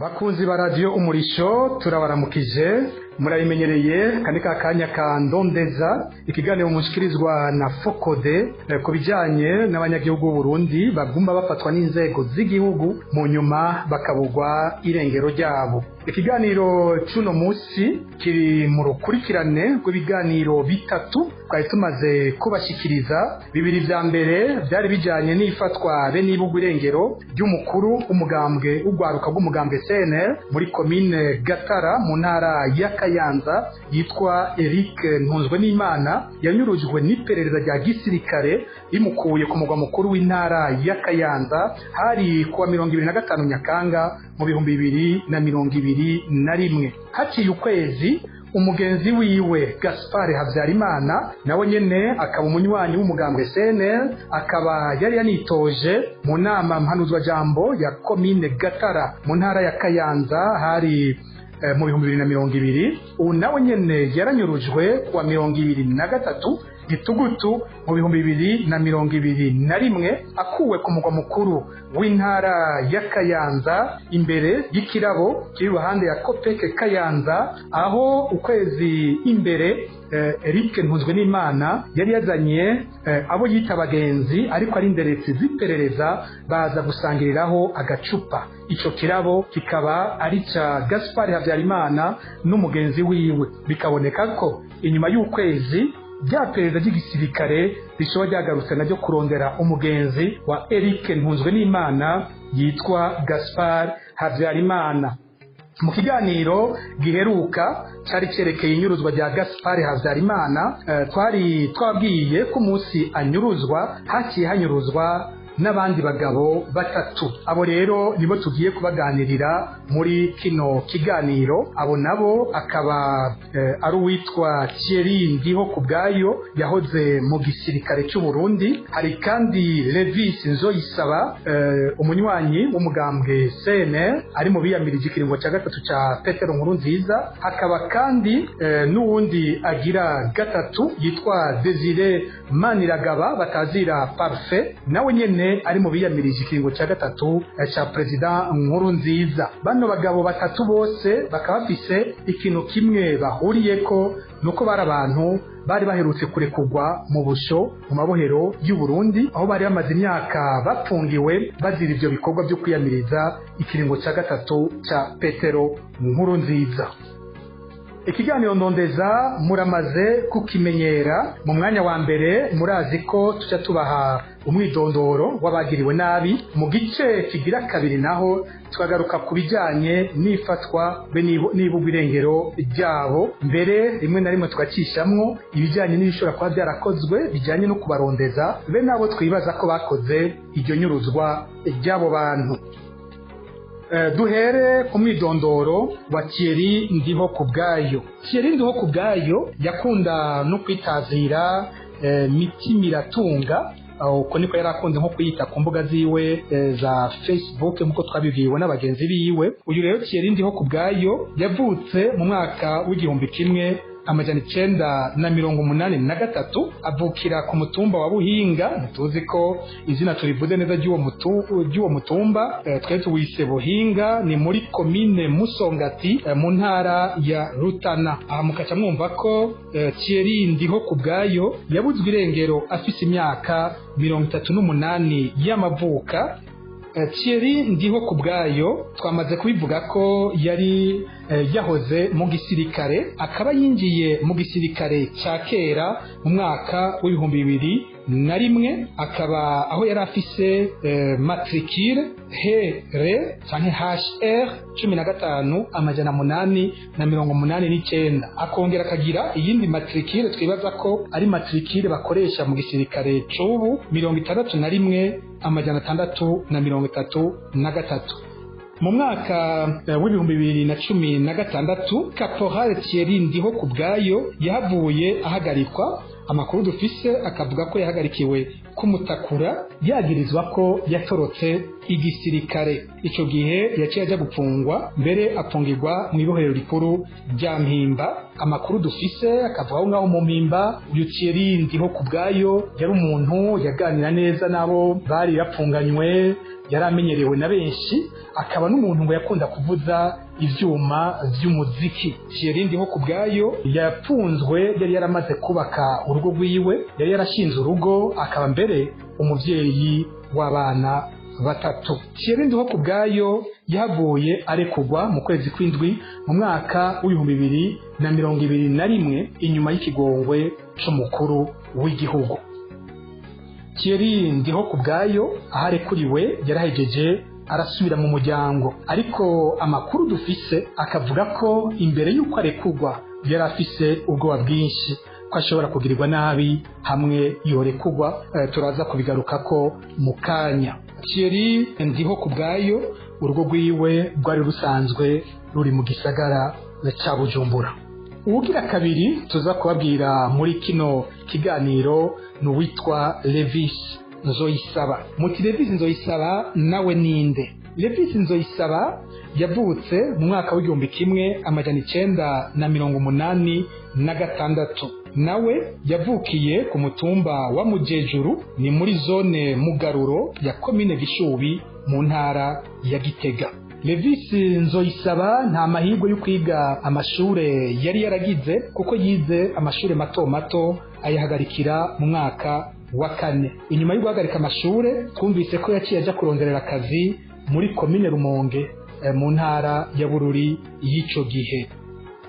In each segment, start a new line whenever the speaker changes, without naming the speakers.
bakunzi ba radio umurisho turabaramukije murabimenyereye kandi kakanya ka ndondeza ikiganiro mushikirizwa na Fokode ku bijanye n'abanyagihugu Burundi bagumba bafatwa n'inzego z'igihugu mu nyuma bakabugwa irengero ryabo. Ikiganiro cuno musi kiri mu rukurikirane rw'ibiganiro bitatu twari tumaze kubashikiriza. Bibiri vya mbere byari bijanye n'ifatwa be n'ibugwa irengero ry'umukuru umugambwe ugwaruka bw'umugambwe CNL muri commune Gatara mu ntara ya Kayanza yitwa Eric Ntunzwenimana yanyurujwe n'iperereza rya gisirikare rimukuye ku mugwa mukuru w'intara ya Kayanza hari kuwa 25 Nyakanga mu 2021. Haciye ukwezi umugenzi wiwe Gaspard Havyarimana nawe nyene akaba umunywanyi w'umugambwe CNL akaba yari yanitoje mu nama mpanuzwa jambo ya commune Gatara mu ntara ya Kayanza hari mu 2020. ubu nawe nyene yaranyurujwe kuwa 2023 Gitugutu mu 2021 akuwe ku mugwa mukuru w'intara ya Kayanza imbere y'ikirabo kiri ruhande ya Kopeke Kayanza, aho ukwezi imbere Eric Ntunzwenimana yari yazanye abo yita abagenzi ariko ari inderetsi z'iperereza baza gusangiriraho agacupa. Ico kirabo kikaba ari ca Gaspard Havyarimana n'umugenzi wiwe. Bikaboneka ko inyuma y'ukwezi rya perezida ry'igisirikare rishobora ryagarutse naryo kurondera umugenzi wa Eric Ntunzwenimana yitwa Gaspard Havyarimana. Mu kiganiro giheruka cari cerekeye inyuruzwa rya Gaspard Havyarimana twari twabwiye ko umunsi anyuruzwa haciye hanyuruzwa n'abandi bagabo batatu. Abo rero nibo tugiye kubaganirira muri kino kiganiro. Abo nabo akaba ari uwitwa Thierry Ndihokubwayo yahoze mu gisirikare cy'u Burundi. Hari kandi Levis Nzoyisaba umunywanyi w'umugambwe CNL ari mu biyamirije ikiringo cya gatatu cya Petero Nkurunziza. Hakaba kandi n'uwundi agira gatatu yitwa Desire Maniragaba batazira Parfait nawe nyene ari mu biyamirije ikiringo cya gatatu cya President Nkurunziza. Bano bagabo batatu bose bakaba bafise ikintu kimwe bahuriyeko nuko bari abantu bari baherutse kurekurwa mu busho mu mabohero y'u Burundi, aho bari bamaze imyaka bapfungiwe bazira ivyo bikorwa byo kwiyamiriza ikiringo cya gatatu cya Petero Nkurunziza. Ikiganiro ndondeza muramaze kukimenyera. Mu mwanya wa mbere murazi ko tuca tubaha umwidondoro w'abagiriwe nabi. Mu gice kigira kabiri naho twagaruka ku bijanye n'ifatwa be n'ibugwa irengero ryabo. Mbere rimwe na rimwe tugacishamwo ibijanye n'ibishobora kuba byarakozwe bijanye no kubarondeza be nabo twibaza ko bakoze iryo nyuruzwa ry'abo bantu. Duhere ku mwidondoro wa Thierry Ndihokubwayo. Thierry Ndihokubwayo yakunda no kwitazira mitima iratunga, uko niko yari akunze nko kuyita ku mbuga ziwe za Facebook nk'uko twabibwiwe n'abagenzi biwe. Uyu rero Thierry Ndihokubwayo yavutse mu mwaka w'igihumbi kimwe amajana 983 avukira ku mutumba wa Buhinga. Tuzi ko izina turivuze neza ry'uwo mutumba twese tuwise Buhinga, ni muri commune Musongati mu ntara ya Rutana. Aha mukaca mwumva ko Thierry Ndihokubwayo yabuzwe irengero afise imyaka 38 y'amavuka. Thierry Ndihokubwayo twamaze kubivuga ko yari yahoze mu gisirikare, akaba yinjiye mu gisirikare cya kera mu mwaka w'2001. akaba aho yari afise matricule HR canke HR 15,889, akongera akagira iyindi matricule twibaza ko ari matricule bakoresha mu gisirikare c'ubu 61,633. Mu mwaka w'2016 Caporal Thierry Ndihokubwayo yahavuye ahagarikwa. Amakuru dufise akavuga ko yahagarikiwe kumutakura yagirizwa ko yatorotse igisirikare. Ico gihe yaciye aja gupfungwa, mbere apfungirwa mu ibohero rikuru rya Mpimba. Amakuru dufise akavuga ngaho mu Mpimba uyu Thierry Ndihokubwayo yari umuntu yaganira neza nabo bari yapfunganywe, yaramenyerewe na benshi. akaba n'umuntu ngo yakunda kuvuza ivyuma vy'umuziki. Thierry Ndihokubwayo yapfunzwe yari yaramaze kubaka urugo rwiwe, yari yarashinze urugo, akaba mbere umuvyeyi w'abana batatu. Thierry Ndihokubwayo yahavuye arekurwa mu kwezi kw'indwi mu mwaka w'2021 inyuma y'ikigongwe c'umukuru w'igihugu. Thierry Ndihokubwayo aharekuriwe yarahejeje arasubira mu muryango, ariko amakuru dufise akavuga ko imbere y'uko arekurwa yari afise ubwoba bwinshi ko ashobora kugirirwa nabi hamwe yorekurwa. Turaza kubigarukako mu kanya. Thierry Ndihokubwayo urugo rwiwe rwari rusanzwe ruri mu gisagara ca Bujumbura. Uwugira kabiri tuza kubabwira muri kino kiganiro n'uwitwa Levis Nzoyisaba. Muti Levis Nzoyisaba nawe ninde? Levis Nzoyisaba yavutse mu mwaka w'1986. Nawe yavukiye ku mutumba wa Mujejuru, ni muri zone Mugaruro ya komine Gishubi mu ntara ya Gitega. Levis Nzoyisaba nta mahirwe yo kwiga amashure yari yaragize, kuko yize amashure mato mato ayahagarikira mu mwaka wa 4. Inyuma yo guhagarika amashure twumvise ko yaciye aja kuronderera akazi muri komine Rumonge mu ntara ya Bururi y'ico gihe.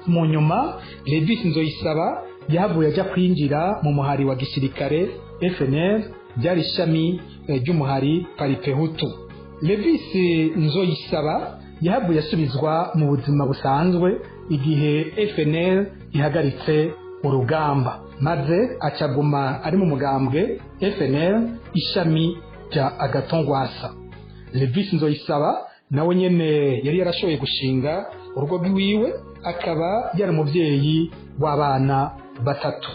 Mu nyuma Levis Nzoyisaba yahavuye aja kwinjira mu muhari wa gisirikare FNL, byari ishami ry'umuhari Paripehutu. Levis Nzoyisaba yahavuye asubizwa mu buzima busanzwe igihe FNL ihagaritse urugamba, maze acaguma ari mu mugambwe FNL ishami rya Agatongwasa. Levis Nzoyisaba nawe nyene yari yarashoboye gushinga urugo rwiwe, akaba yari umuvyeyi w'abana batatu.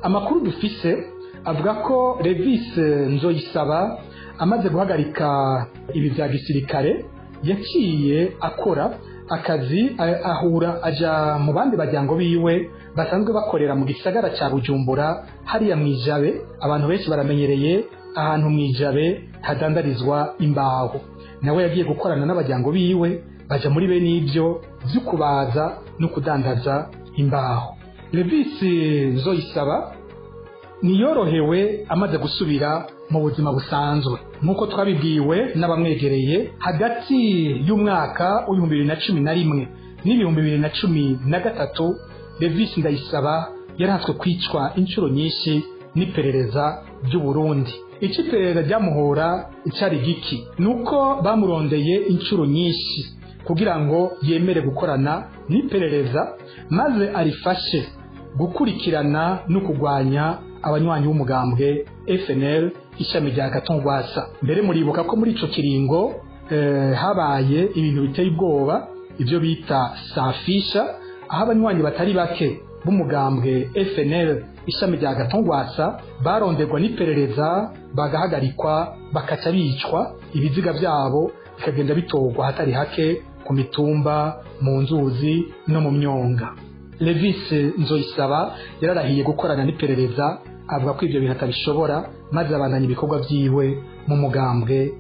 Amakuru dufise avuga ko Levis Nzoyisaba amaze guhagarika ibi vya gisirikare yaciye akora akazi, ahura aja mu bandi bajyango biwe basanzwe bakorera mu gisagara ca Bujumbura hariya mwijabe. Abantu benshi baramenyereye ahantu mwijabe hadandarizwa imbaho. Nawe yagiye gukorana n'abajyango biwe baja muri bene ivyo vy'ukubaza no kudandaza imbaho. Levis Nzoyisaba niyorohewe amaze gusubira mu buzima busanzwe nkuko twabibwiwe n'abamwegereye. Hagati y'umwaka w'2011 n'2013 Levis Nzoyisaba yarahatswe kwicwa inshuro nyinshi n'iperereza ry'u Burundi. Iki perereza ryamuhora icari giki nuko bamurondeye inshuro nyinshi kugira ngo yemere gukorana n'iperereza maze arifashe gukurikirana no kugwanya abanywanyi b'umugambwe FNL ishami rya Gatongwasa. Mbere muribuka ko muri ico kiringo habaye ibintu biteye ubwoba, ibyo bita safisha, aho abanywanyi batari bake b'umugambwe FNL ishami rya Gatongwasa baronderwa n'iperereza bagahagarikwa bakaca bicwa, ibiziga byabo bikagenda bitorwa hatari hake ku mitumba, mu nzuzi no mu myonga. Levis Nzoyisaba yararahiye gukorana n'iperereza, avuga ko ibyo bintu atabishobora, maze abandanya ibikorwa byiwe mu mugambwe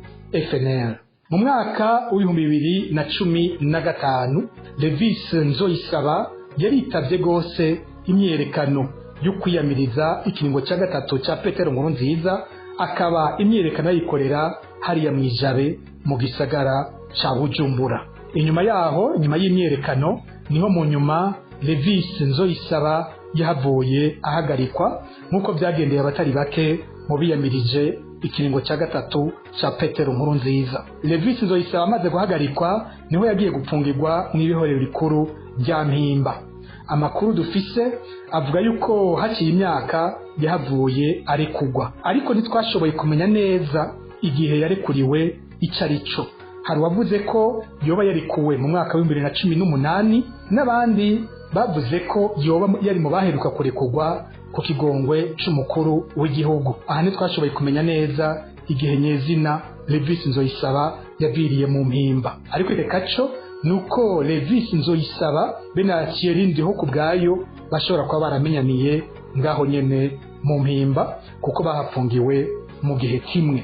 FNL. Mu mwaka w'2015 Levis Nzoyisaba yaritavye gose imyerekano yo kwiyamiriza ikiringo cya gatatu cya Petero Nkurunziza, akaba imyerekano yikorera hariya mwijabe mu gisagara ca Bujumbura. Inyuma yaho, nyuma y'imyerekano, niho mu nyuma Levis Nzoyisaba yahavuye ahagarikwa nkuko byagendeye abatari bake mu biyamirije ikiringo cya gatatu cya Petero Nkurunziza. Levis Nzoyisaba amaze guhagarikwa niho yagiye gupfungirwa mu ibihorero rikuru rya Mpimba. Amakuru dufise avuga yuko haciye imyaka yahavuye arekugwa, ariko ntitwashoboye kumenya neza igihe yarekuriwe icarico. Hari wavuze ko yoba yarekuwe mu mwaka w'2018, n'abandi bavuze ko yoba yari mu baheruka kurekugwa ku kigongwe c'umukuru w'igihugu. Aha ntitwashoboye kumenya neza igihe nyezina Levis Nzoyisaba yaviriye mu Mpimba, ariko rekaco nuko Levis Nzoyisaba bena Thierry Ndihokubwayo bashobora kuba baramenyaniye ngaho nyene mu Mpimba, kuko bahapfungiwe mu gihe kimwe.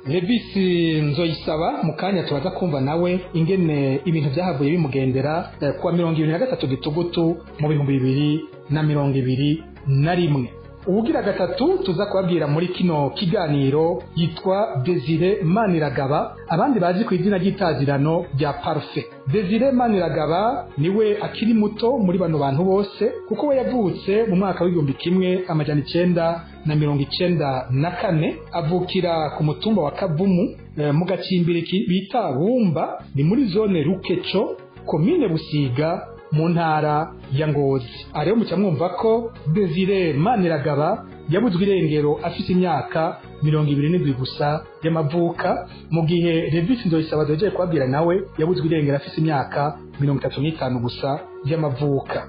Levis Nzoyisaba mu kanya tubaza kumva nawe ingene ibintu byahavuye bimugendera kuwa 23 Gitugutu mu 2021. Ubugira gatatu tuza kubabwira muri kino kiganiro yitwa Desire Maniragaba, abandi bazi ku izina ry'itazirano rya Parfait. Desire Maniragaba niwe akiri muto muri bano bantu bose kuko we yavutse mu mwaka w'1994, avukira ku mutumba wa Kavumu mu gacimbiri bita Bumba, ni muri zone Rukeco, komine Busiga, mu ntara ya Ngozi. Ariyo mucya mwumva ko Desire Maniragaba yabuzwe irengero afite imyaka 27 gusa y'amavuka, mu gihe Levis Nzoyisaba doje kubabwira nawe yabuzwe irengero afite imyaka 35 gusa y'amavuka.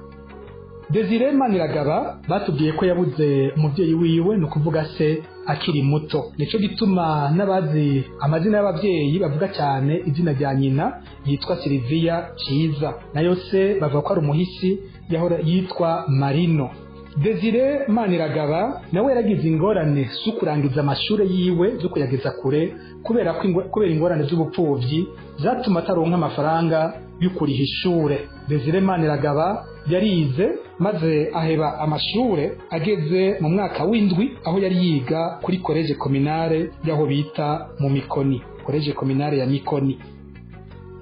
Desire Maniragaba batubwiye ko yabuze umuvyeyi wiwe, no kuvuga se akiri muto. Nico gituma n'abazi amazina y'abavyeyi bavuga cyane izina rya nyina yitwa Silvia Ciza, nayo se bavuga ko ari umuhisi yahora yitwa Marino. Desire Maniragaba nawe yaragize ingorane zo kurangiza amashure yiwe zo kuyageza kure kubera ingorane z'ubupfuvyi zatuma ataronka amafaranga yo kuriha ishure. Desire Maniragaba yarize maze aheba amashure ageze mu mwaka w'indwi, aho yari yiga kuri college communale yaho bita mu Mikoni, college communale ya Mikoni.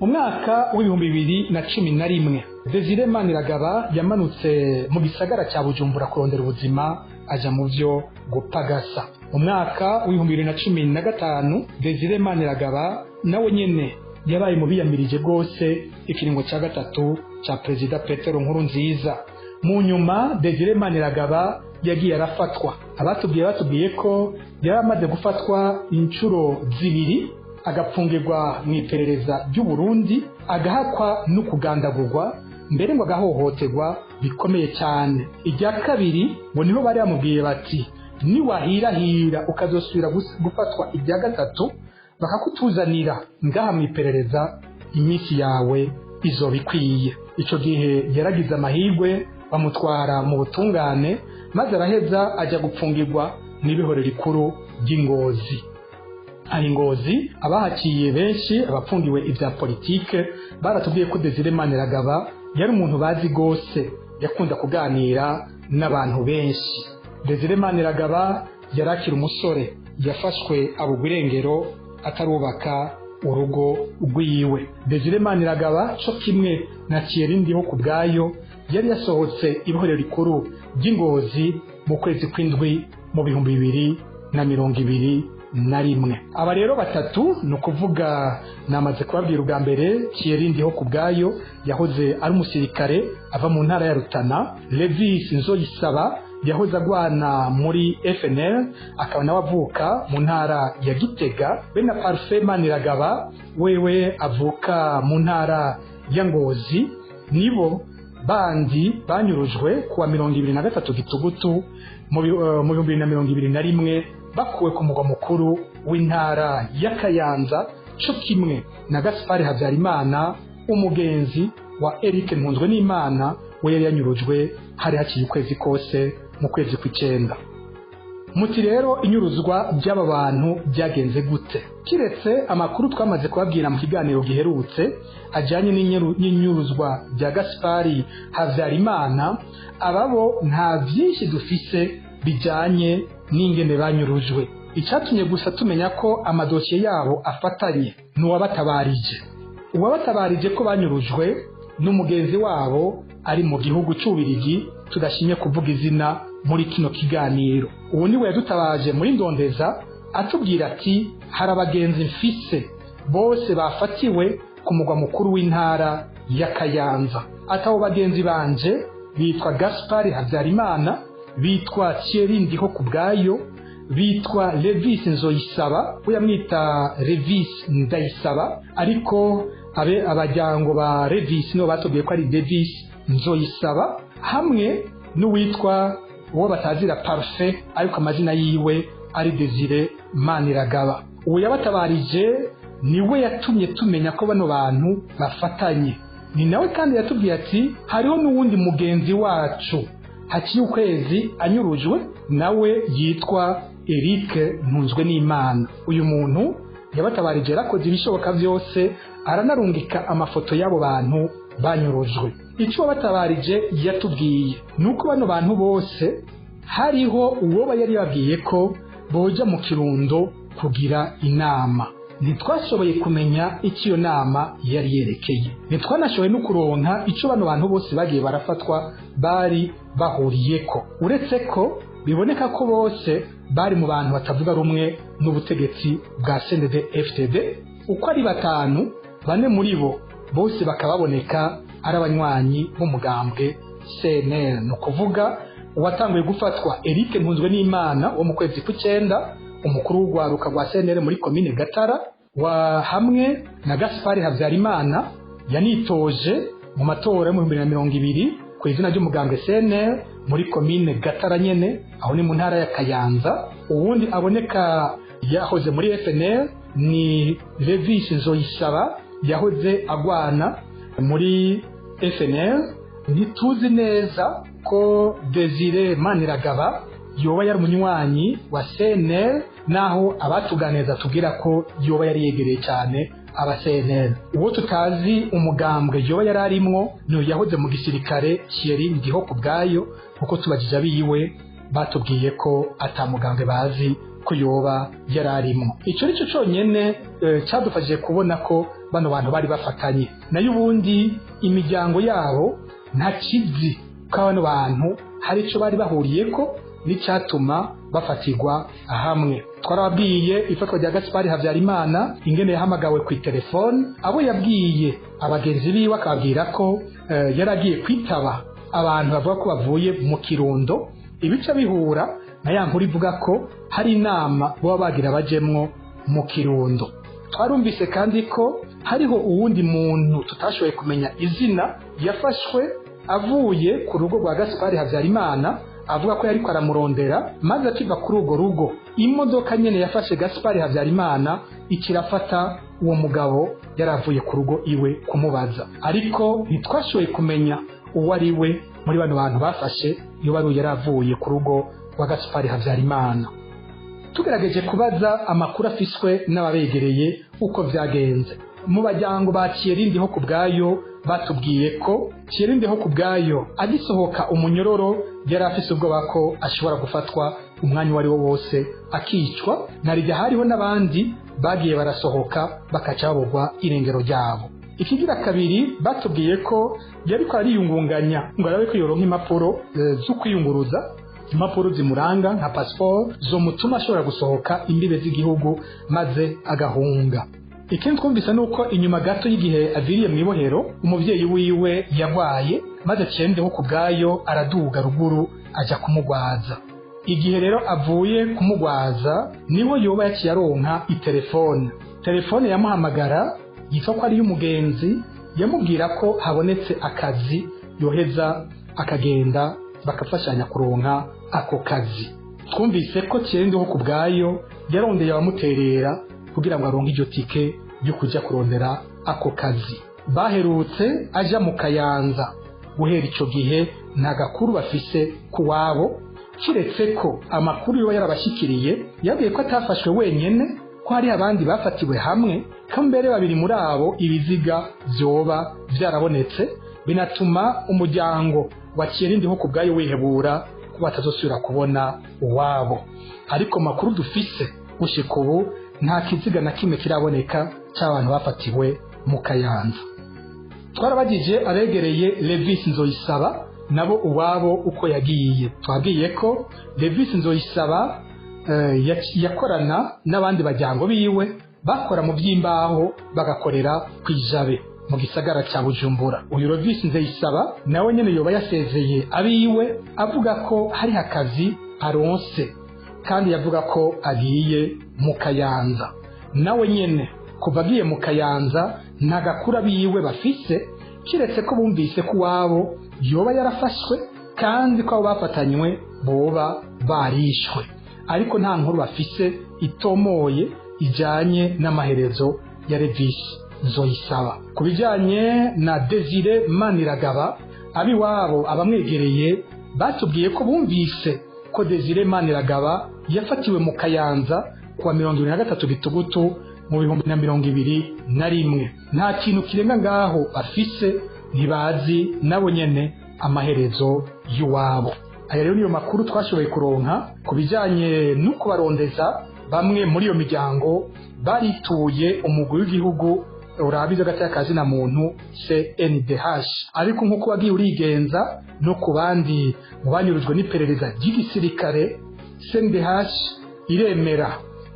Mu mwaka w'2011 Desire Maniragaba yamanutse mu gisagara cya Bujumbura kurondera ubuzima, aja mu vyo gupagasa. Mu mwaka w'2015 Desire Maniragaba nawe nyene yabaye mu biyamirije rwose ikiringo cya gatatu cha Perezida Petero Nkurunziza. Mu nyuma Desire Maniragaba yagiye arafatwa. Batubwiye ko yari amaze gufatwa inshuro zibiri, agapfungirwa mu iperereza ry'u Burundi, agahakwa no kugandagurwa, mbere ngo agahohoterwa bikomeye cyane. Irya kabiri ngo niho bari bamubwiye bati niwahirahira ukazosubira gufatwa irya gatatu bakakutuzanira ngaha mu iperereza, iminsi yawe izobikwiye. Ico gihe yaragize amahirwe bamutwara mu butungane, maze araheza ajya gupfungirwa n'ibihoro rikuru ry'Ingozi. Ari Ngozi abahaciye benshi abapfungiwe ivya politike baratubwiye ko Desire Maniragaba yari umuntu bazi gose, yakunda kuganira n'abantu benshi. Desire Maniragaba yarakira umusore yafashwe abugwa irengero atarubaka urugo rwiwe. Desire Maniragaba co kimwe na Thierry Ndihokubwayo yari yasohotse ibohero rikuru ry'Ingozi mu kwezi kw'indwi mu 2021. Aba rero batatu no kuvuga namaze kubabwira ubwa mbere, Thierry Ndihokubwayo yahoze ari umusirikare ava mu ntara ya Rutana. Levis Nzoyisaba yahoze agwana muri FNL akaba nawe avuka mu ntara ya Gitega. Bena Parfait Maniragaba wewe avuka mu ntara ya Ngozi. Nibo bandi banyurujwe kuwa 23 Gitugutu mu 2021 bakuwe ku mugwa mukuru w'intara ya Kayanza, cyo kimwe na Gaspard Habyarimana umugenzi wa Eric Ntunzwenimana we yari yanyurujwe hari haciye ukwezi kose mu kwezi kw'icenda. Muti rero inyuruzwa by'aba bantu byagenze gute? Kiretse amakuru twamaze kubabwira mu kiganiro giherutse ajanye n'inyuruzwa bya Gaspard Habyarimana, ababo nta byinshi dufise bijanye n'ingene banyurujwe. Icyatumye gusa tumenya ko amadosiye yabo afatanye n'uwabatabarije. Uwabatabarije ko banyurujwe n'umugenzi wabo ari mu gihugu cy'Ubirigi, tudashimye kuvuga izina muri kino kiganiro. Uwo niwe yadutabaje muri ndondeza atubwira ati hari abagenzi mfise bose bafatiwe ku mugwa mukuru w'intara ya Kayanza. Atabo bagenzi banje bitwa Gaspard Habyarimana, bitwa Thierry Ndihokubwayo, bitwa Levis Nzoyisaba, uyamwita Levis Ndayisaba, ariko abajyango ba Levis no batubwiye ko ari Levis Nzoyisaba, hamwe n'uwitwa uwo batazira Parfait ariko amazina yiwe ari Desire Maniragaba. Uwo yabatabarije niwe yatumye tumenya ko bano bantu bafatanye. Ni nawe kandi yatubwiye ati hariho n'uwundi mugenzi wacu haciye ukwezi anyurujwe, nawe yitwa Eric Ntunzwenimana. Uyu muntu yabatabarije yarakoze ibishoboka byose aranarungika amafoto y'abo bantu banyurujwe. Icyo wabatabarije yatubwiye nuko bano bantu bose hariho uwo yari yabwiye ko boja mu Kirundo kugira inama. Ntitwashoboye kumenya icyo iyo nama yari yerekeye, ntitwanashoboye no kuronka icyo bano bantu bose bagiye barafatwa bari bahuriyeko, uretse ko biboneka ko bose bari mu bantu batavuga rumwe n'ubutegetsi bwa CNDD FDD uko ari batanu. Bane muri bo bose bakababoneka ari abanywanyi b'umugambwe CNL, no kuvuga uwatanguye gufatwa Eric Nkunzwenimana wo mu kwezi kw'icenda, umukuru w'ugwaruka rwa CNL muri komine Gatara, wa hamwe na Gaspard Habyarimana yanitoje mu matora mu 2020 ku izina ry'umugambwe CNL muri komine Gatara nyene, aho ni mu ntara ya Kayanza. Uwundi aboneka yahoze muri FNL ni Levis Nzoyisaba, yahoze agwana muri FNL. Ntituzi neza ko Desire Maniragaba yoba yari umunywanyi wa CNL, naho abatuganeza tubwira ko yoba yari yegereye cyane aba CNL. Uwo tutazi umugambwe yoba yari arimwo ni yahoze mu gisirikare Thierry Ndihokubwayo, kuko tubajije abiwe batubwiye ko atamugambwe bazi ko yoba yari arimo. Icyo nicyo cyonyine cyadufashije kubona ko bano bantu bari bafatanye, nayo ubundi imiryango yabo nta kizi ko bano bantu hari icyo bari bahuriyeko n'icyatuma bafatirwa hamwe. Twarababwiye ifatwa rya Gaspard Habyarimana ingene yahamagawe ku telefone, abo yabwiye abagenzi biwe akababwira ko yaragiye kwitaba abantu bavuga ko bavuye mu Kirundo. Ibice bihura na ya nkuru ivuga ko hari inama baba bagira bajemwo mu Kirundo. Twarumvise kandi ko hariho uwundi muntu tutashoboye kumenya izina yafashwe avuye ku rugo rwa Gaspard Habyarimana, avuga ko yariko aramurondera, maze akiva kuri urwo rugo imodoka nyene yafashe Gaspard Habyarimana ikirafata uwo mugabo yaravuye ku rugo iwe kumubaza, ariko ntitwashoboye kumenya uwo ari we muri bano bantu bafashe iyo bari yaravuye ku rugo rwa Gaspard Habyarimana. Tugerageje kubaza amakuru afiswe n'ababegereye uko vyagenze mu bajyango ba Thierry Ndihokubwayo, batubwiye ko Thierry Ndihokubwayo agisohoka umunyororo yari afise ubwoba ko ashobora gufatwa umwanya wari wo wose akicwa, narijya hariho n'abandi bagiye barasohoka bakaca babugwa irengero ryabo. Ikigira kabiri batubwiye ko yariko ariyungunganya ngo arabe ko yoronka impapuro zo kwiyunguruza, impapuro zimuranga nka passport zo mutuma ashobora gusohoka imbibe z'igihugu maze agahunga. Ikindi twumvise nuko inyuma gato y'igihe aviriye mu ibohero umuvyeyi wiwe yagwaye, maze Thierry Ndihokubwayo araduga ruguru aja kumugwaza. Igihe rero avuye kumugwaza niho yoba yaciye aronka telefone yamuhamagara, yitwa ko ari y'umugenzi, yamubwira ko habonetse akazi yoheza akagenda bakafashanya kuronka ako kazi. Twumvise ko Thierry Ndihokubwayo yarondeye abamuterera kugira ngo aronke iryo tike ryo kujya kurondera ako kazi. Baherutse aja mu Kayanza, guhera ico gihe nta gakuru bafise ku wabo, kiretse ko amakuru yoba yarabashikiriye yabwiye ko atafashwe wenyene, ko hari abandi bafatiwe hamwe, ko mbere babiri muri abo ibiziga vyoba vyarabonetse, binatuma umuryango wa Thierry Ndihokubwayo wihebura ko batazosubira kubona uwabo. Ariko makuru dufise gushika ubu nta kiziga na kimwe kiraboneka cy'abantu bafatiwe mu Kayanza. Twarabagije abegereye Levis Nzoyisaba nabo uwabo uko yagiye. Twabwiye ko Levis Nzoyisaba yakorana n'abandi bajyango biwe bakora mu by'imbaho bagakorera kwijabe mu gisagara cya Bujumbura. Uyu Levis Nzoyisaba nawe nyene yoba yasezeye abiwe avuga ko hari akazi aronse, kandi yavuga ko agiye mu Kayanza. Nawe nyene kuva agiye mu Kayanza nta gakura biwe bafise, kiretse ko bumvise ko wabo yoba yarafashwe kandi ko abo bafatanywe boba barishwe, ariko nta nkuru bafise itomoye ijanye n'amaherezo ya Levis Nzoyisaba. Ku bijanye na Desire Maniragaba, abiwabo abamwegereye batubwiye ko bumvise ko Desire Maniragaba yafatiwe mu Kayanza kuwa 23 Gitugutu mu 2021 nta kintu kirenga ngaho bafise ntibazi nabo nyene amaherezo y'uwabo. Aya rero niyo makuru twashoboye kuronka ku bijanye no kubarondeza bamwe muri iyo miryango barituye umugwi w'igihugu urabiza agatakazi na muntu CNDH, ariko nkuko wagiye urigenza no ku bandi mu banyurujwe n'iperereza ry'igisirikare, CNDH iremera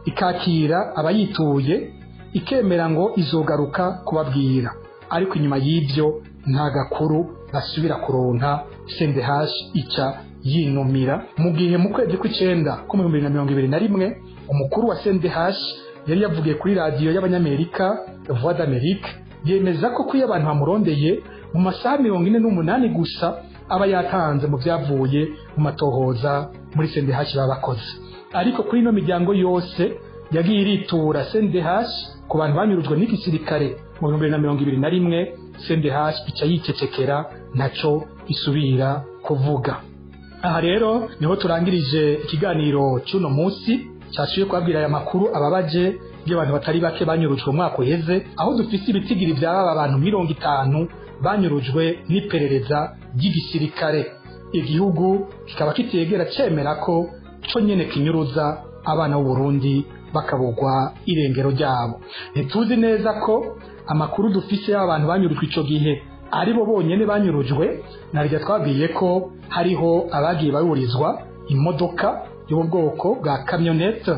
ikakira abayituye ikemera ngo izogaruka kubabwira, ariko inyuma y'ibyo nta gakuru basubira kuronka. CNDH ica yinumira mu gihe mu kwezi kw'icenda ko mu 2021 umukuru wa CNDH yari yavugiye kuri radiyo y'abanyamerika Voix d'Amérique yemeza ko kuyo abantu bamurondeye mu masaha 48 gusa aba yatanze mu byavuye mu matohoza muri CNDH babakoze. Ariko kuri ino miryango yose yagiye iritura CNDH ku bantu banyurujwe n'igisirikare mu 2021, CNDH ica yicecekera naco isubira kuvuga. Aha rero niho turangirije ikiganiro cy'uno munsi cyashiye kwabwira aya makuru ababaje y'abantu batari bake banyurujwe mwaka uheze, aho dufise ibitigiri by'aba bantu 50 banyurujwe n'iperereza ry'igisirikare. Igihugu kikaba kitegera cemera ko co nyene kinyuruza abana b'u Burundi bakabugwa irengero ryabo. Ntituzi neza ko amakuru dufise y'abantu banyurujwe ico gihe ari bo bonyene banyurujwe, naryo twabwiye ko hariho abagiye baburizwa imodoka yo mu bwoko bwa camionette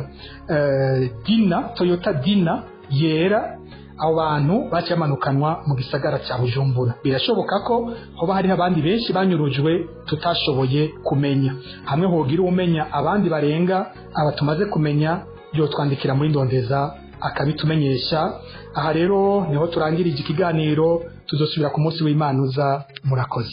Dina, Toyota Dina yera. Abo bantu bacamanukanwa mu gisagara cya Bujumbura. Birashoboka ko hoba hari abandi benshi banyurujwe tutashoboye kumenya. Hamwe hogira umenya abandi barenga abatumaze kumenya, yo twandikira muri ndondeza akabitumenyesha. Aha rero niho turangirije ikiganiro, tuzosubira ku munsi w'Imana uza. Murakoze.